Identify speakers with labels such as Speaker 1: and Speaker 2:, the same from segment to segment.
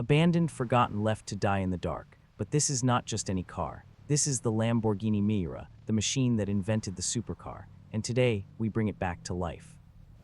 Speaker 1: Abandoned, forgotten, left to die in the dark. But this is not just any car. This is the Lamborghini Miura, the machine that invented the supercar. And today, we bring it back to life.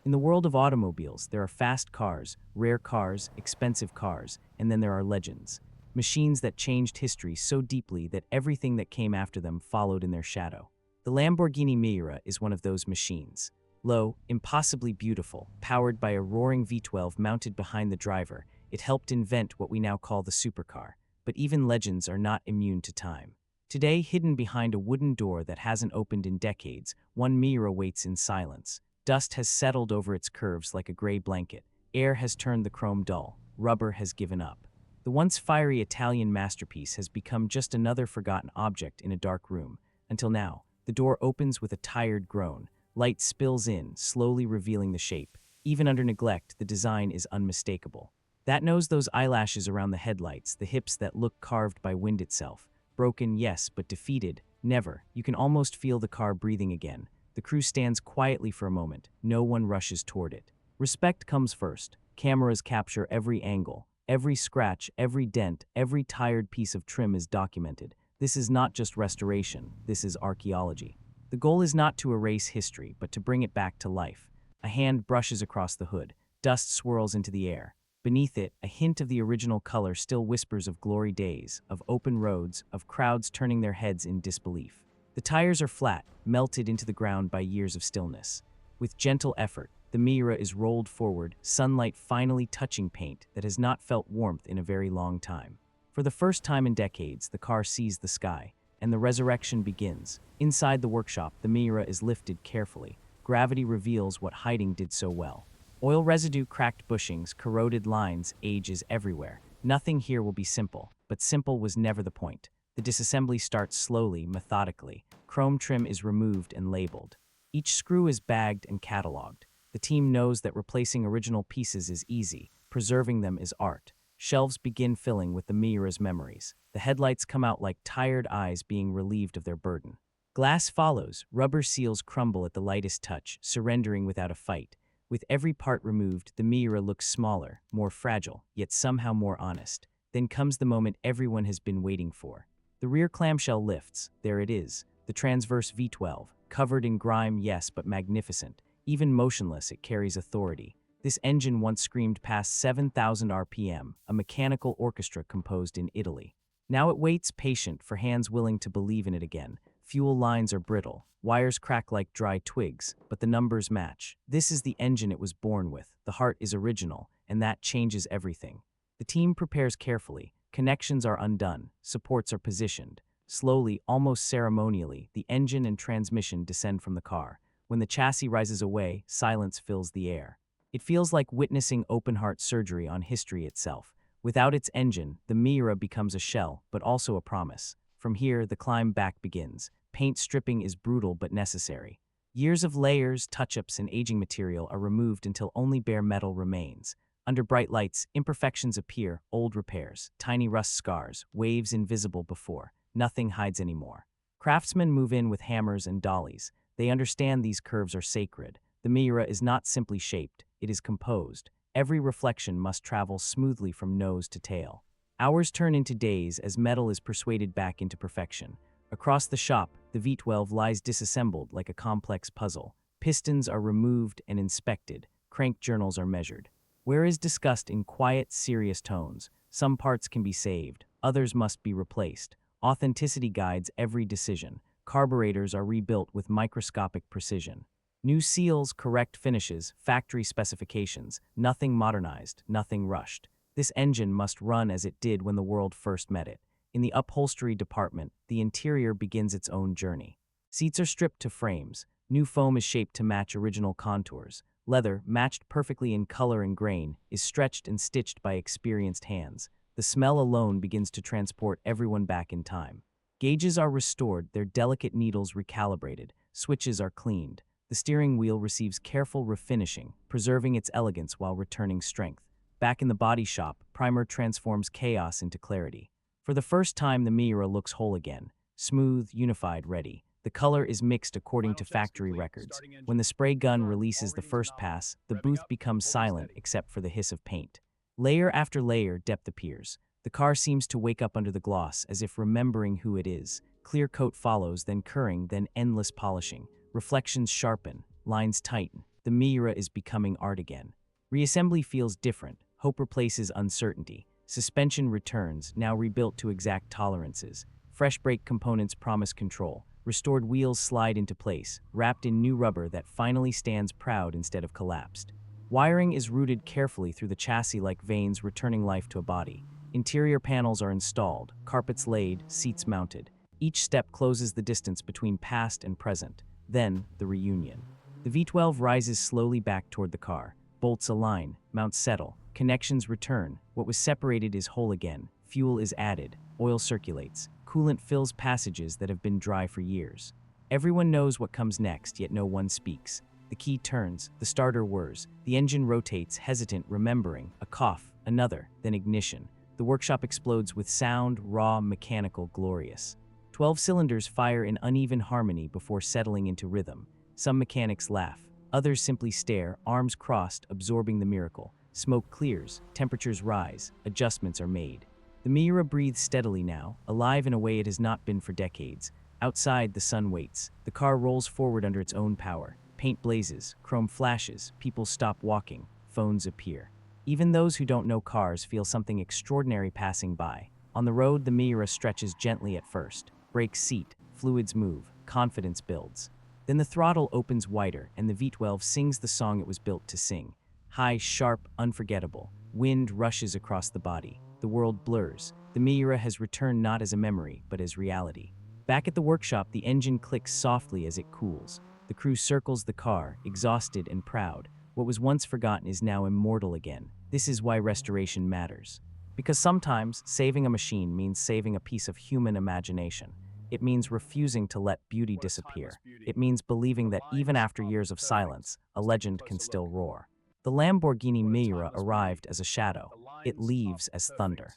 Speaker 1: In the world of automobiles, there are fast cars, rare cars, expensive cars, and then there are legends. Machines that changed history so deeply that everything that came after them followed in their shadow. The Lamborghini Miura is one of those machines. Low, impossibly beautiful, powered by a roaring V12 mounted behind the driver, it helped invent what we now call the supercar. But even legends are not immune to time. Today, hidden behind a wooden door that hasn't opened in decades, one Miura waits in silence. Dust has settled over its curves like a gray blanket. Air has turned the chrome dull. Rubber has given up. The once fiery Italian masterpiece has become just another forgotten object in a dark room. Until now, the door opens with a tired groan. Light spills in, slowly revealing the shape. Even under neglect, the design is unmistakable. That knows those eyelashes around the headlights, the hips that look carved by wind itself. Broken, yes, but defeated, never. You can almost feel the car breathing again. The crew stands quietly for a moment. No one rushes toward it. Respect comes first. Cameras capture every angle. Every scratch, every dent, every tired piece of trim is documented. This is not just restoration. This is archaeology. The goal is not to erase history, but to bring it back to life. A hand brushes across the hood. Dust swirls into the air. Beneath it, a hint of the original color still whispers of glory days, of open roads, of crowds turning their heads in disbelief. The tires are flat, melted into the ground by years of stillness. With gentle effort, the Miura is rolled forward, sunlight finally touching paint that has not felt warmth in a very long time. For the first time in decades, the car sees the sky, and the resurrection begins. Inside the workshop, the Miura is lifted carefully. Gravity reveals what hiding did so well. Oil residue, cracked bushings, corroded lines, age is everywhere. Nothing here will be simple, but simple was never the point. The disassembly starts slowly, methodically. Chrome trim is removed and labeled. Each screw is bagged and cataloged. The team knows that replacing original pieces is easy. Preserving them is art. Shelves begin filling with the Miura's memories. The headlights come out like tired eyes being relieved of their burden. Glass follows. Rubber seals crumble at the lightest touch, surrendering without a fight. With every part removed, the Miura looks smaller, more fragile, yet somehow more honest. Then comes the moment everyone has been waiting for. The rear clamshell lifts. There it is, the transverse V12, covered in grime, yes, but magnificent. Even motionless, it carries authority. This engine once screamed past 7,000 RPM, a mechanical orchestra composed in Italy. Now it waits patient for hands willing to believe in it again. Fuel lines are brittle. Wires crack like dry twigs, but the numbers match. This is the engine it was born with. The heart is original, and that changes everything. The team prepares carefully. Connections are undone. Supports are positioned. Slowly, almost ceremonially, the engine and transmission descend from the car. When the chassis rises away, silence fills the air. It feels like witnessing open-heart surgery on history itself. Without its engine, the Miura becomes a shell, but also a promise. From here, the climb back begins. Paint stripping is brutal but necessary. Years of layers, touch-ups, and aging material are removed until only bare metal remains. Under bright lights, imperfections appear, old repairs, tiny rust scars, waves invisible before. Nothing hides anymore. Craftsmen move in with hammers and dollies. They understand these curves are sacred. The Miura is not simply shaped, it is composed. Every reflection must travel smoothly from nose to tail. Hours turn into days as metal is persuaded back into perfection. Across the shop, the V12 lies disassembled like a complex puzzle. Pistons are removed and inspected. Crank journals are measured. Wear is discussed in quiet, serious tones. Some parts can be saved, others must be replaced. Authenticity guides every decision. Carburetors are rebuilt with microscopic precision. New seals, correct finishes, factory specifications. Nothing modernized, nothing rushed. This engine must run as it did when the world first met it. In the upholstery department, the interior begins its own journey. Seats are stripped to frames. New foam is shaped to match original contours. Leather, matched perfectly in color and grain, is stretched and stitched by experienced hands. The smell alone begins to transport everyone back in time. Gauges are restored, their delicate needles recalibrated. Switches are cleaned. The steering wheel receives careful refinishing, preserving its elegance while returning strength. Back in the body shop, primer transforms chaos into clarity. For the first time, the Miura looks whole again. Smooth, unified, ready. The color is mixed according to factory records. When the spray gun releases the first pass, the booth becomes silent except for the hiss of paint. Layer after layer, depth appears. The car seems to wake up under the gloss, as if remembering who it is. Clear coat follows, then curing, then endless polishing. Reflections sharpen, lines tighten. The Miura is becoming art again. Reassembly feels different. Hope replaces uncertainty. Suspension returns, now rebuilt to exact tolerances. Fresh brake components promise control. Restored wheels slide into place, wrapped in new rubber that finally stands proud instead of collapsed. Wiring is routed carefully through the chassis like veins, returning life to a body. Interior panels are installed, carpets laid, seats mounted. Each step closes the distance between past and present. Then, the reunion. The V12 rises slowly back toward the car. Bolts align, mounts settle, connections return. What was separated is whole again. Fuel is added, oil circulates. Coolant fills passages that have been dry for years. Everyone knows what comes next, yet no one speaks. The key turns, the starter whirs, the engine rotates, hesitant, remembering, a cough, another, then ignition. The workshop explodes with sound, raw, mechanical, glorious. 12 cylinders fire in uneven harmony before settling into rhythm. Some mechanics laugh, others simply stare, arms crossed, absorbing the miracle. Smoke clears, temperatures rise, adjustments are made. The Miura breathes steadily now, alive in a way it has not been for decades. Outside, the sun waits. The car rolls forward under its own power. Paint blazes, chrome flashes, people stop walking, phones appear. Even those who don't know cars feel something extraordinary passing by. On the road, the Miura stretches gently at first. Brakes seat, fluids move, confidence builds. Then the throttle opens wider, and the V12 sings the song it was built to sing. High, sharp, unforgettable. Wind rushes across the body. The world blurs. The Miura has returned not as a memory, but as reality. Back at the workshop, the engine clicks softly as it cools. The crew circles the car, exhausted and proud. What was once forgotten is now immortal again. This is why restoration matters. Because sometimes, saving a machine means saving a piece of human imagination. It means refusing to let beauty disappear. It means believing that even after years of silence, a legend can still roar. The Lamborghini Miura arrived as a shadow. It leaves as thunder.